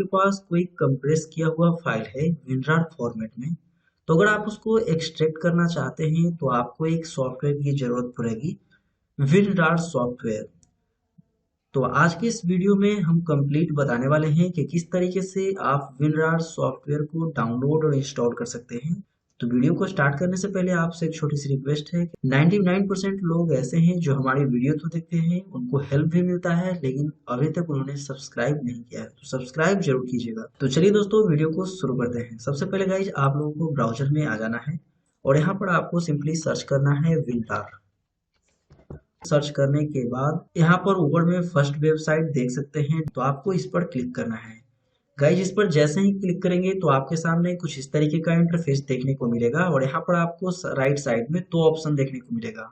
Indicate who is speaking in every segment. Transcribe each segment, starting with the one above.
Speaker 1: आपके पास कोई कंप्रेस किया हुआ फाइल है WinRAR फॉर्मेट में, तो अगर आप उसको एक्सट्रैक्ट करना चाहते हैं तो आपको एक सॉफ्टवेयर की जरूरत पड़ेगी, WinRAR सॉफ्टवेयर। तो आज के इस वीडियो में हम कंप्लीट बताने वाले हैं कि किस तरीके से आप WinRAR सॉफ्टवेयर को डाउनलोड और इंस्टॉल कर सकते हैं। तो वीडियो को स्टार्ट करने से पहले आपसे एक छोटी सी रिक्वेस्ट है कि 99% लोग ऐसे हैं जो हमारी वीडियो तो देखते हैं, उनको हेल्प भी मिलता है, लेकिन अभी तक उन्होंने सब्सक्राइब नहीं किया है, तो सब्सक्राइब जरूर कीजिएगा। तो चलिए दोस्तों, वीडियो को शुरू करते हैं। सबसे पहले गाइज आप लोगों को ब्राउजर में आ जाना है और यहाँ पर आपको सिंपली सर्च करना है WinRAR। सर्च करने के बाद यहाँ पर ऊपर में फर्स्ट वेबसाइट देख सकते हैं, तो आपको इस पर क्लिक करना है। गाइज इस पर जैसे ही क्लिक करेंगे तो आपके सामने कुछ इस तरीके का इंटरफेस देखने को मिलेगा और यहाँ पर आपको राइट साइड में दो ऑप्शन देखने को मिलेगा,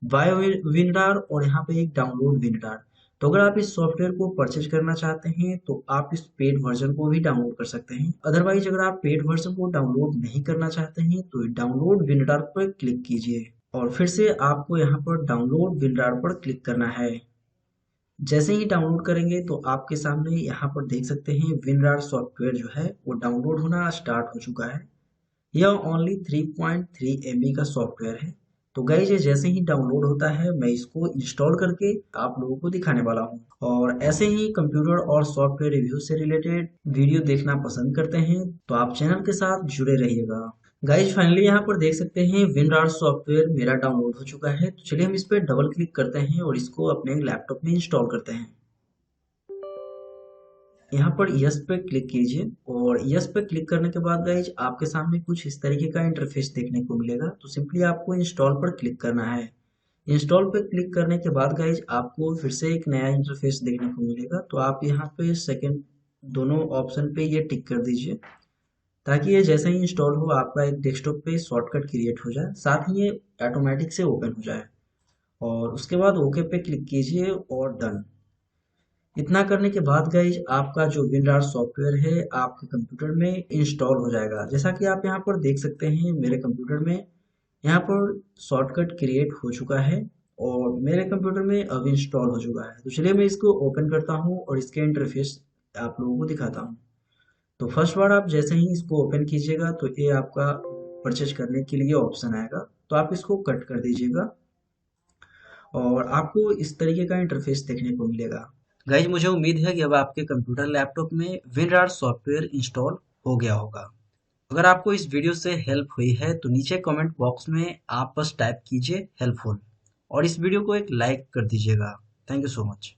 Speaker 1: बाय WinRAR और यहाँ पे एक डाउनलोड WinRAR। तो अगर आप इस सॉफ्टवेयर को परचेज करना चाहते हैं तो आप इस पेड वर्जन को भी डाउनलोड कर सकते हैं। अदरवाइज अगर आप पेड वर्जन को डाउनलोड नहीं करना चाहते हैं तो डाउनलोड WinRAR पर क्लिक कीजिए और फिर से आपको यहाँ पर डाउनलोड WinRAR पर क्लिक करना है। जैसे ही डाउनलोड करेंगे तो आपके सामने यहाँ पर देख सकते हैं WinRAR सॉफ्टवेयर जो है वो डाउनलोड होना स्टार्ट हो चुका है। यह ओनली 3.3 MB का सॉफ्टवेयर है। तो गाइज ये जैसे ही डाउनलोड होता है मैं इसको इंस्टॉल करके आप लोगों को दिखाने वाला हूँ। और ऐसे ही कंप्यूटर और सॉफ्टवेयर रिव्यू से रिलेटेड वीडियो देखना पसंद करते हैं तो आप चैनल के साथ जुड़े रहिएगा। गाइज फाइनली यहाँ पर देख सकते हैं WinRAR सॉफ्टवेयर मेरा डाउनलोड हो चुका है। तो चलिए हम इस पर डबल क्लिक करते हैं और इसको अपने लैपटॉप में इंस्टॉल करते हैं। यहाँ पर यस पे क्लिक कीजिए और यस पे क्लिक करने के बाद गाइज आपके सामने कुछ इस तरीके का इंटरफेस देखने को मिलेगा। तो सिंपली आपको इंस्टॉल पर क्लिक करना है। इंस्टॉल पे क्लिक करने के बाद गाइज आपको फिर से एक नया इंटरफेस देखने को मिलेगा। तो आप यहाँ पे सेकंड दोनों ऑप्शन पे ये टिक कर दीजिए ताकि ये जैसे ही इंस्टॉल हो आपका एक डेस्कटॉप पे शॉर्टकट क्रिएट हो जाए, साथ ही ये ऑटोमेटिक से ओपन हो जाए। और उसके बाद ओके पे क्लिक कीजिए और डन। इतना करने के बाद गाइज आपका जो WinRAR सॉफ्टवेयर है आपके कंप्यूटर में इंस्टॉल हो जाएगा। जैसा कि आप यहाँ पर देख सकते हैं मेरे कंप्यूटर में यहाँ पर शॉर्टकट क्रिएट हो चुका है और मेरे कंप्यूटर में अब इंस्टॉल हो चुका है। तो चलिए मैं इसको ओपन करता हूँ और इसके इंटरफेस आप लोगों को दिखाता हूँ। तो फर्स्ट बार आप जैसे ही इसको ओपन कीजिएगा तो ये आपका परचेज करने के लिए ऑप्शन आएगा, तो आप इसको कट कर दीजिएगा और आपको इस तरीके का इंटरफेस देखने को मिलेगा। गाइज मुझे उम्मीद है कि अब आपके कंप्यूटर लैपटॉप में WinRAR सॉफ्टवेयर इंस्टॉल हो गया होगा। अगर आपको इस वीडियो से हेल्प हुई है तो नीचे कमेंट बॉक्स में आप बस टाइप कीजिए हेल्पफुल और इस वीडियो को एक लाइक कर दीजिएगा। Thank you so much.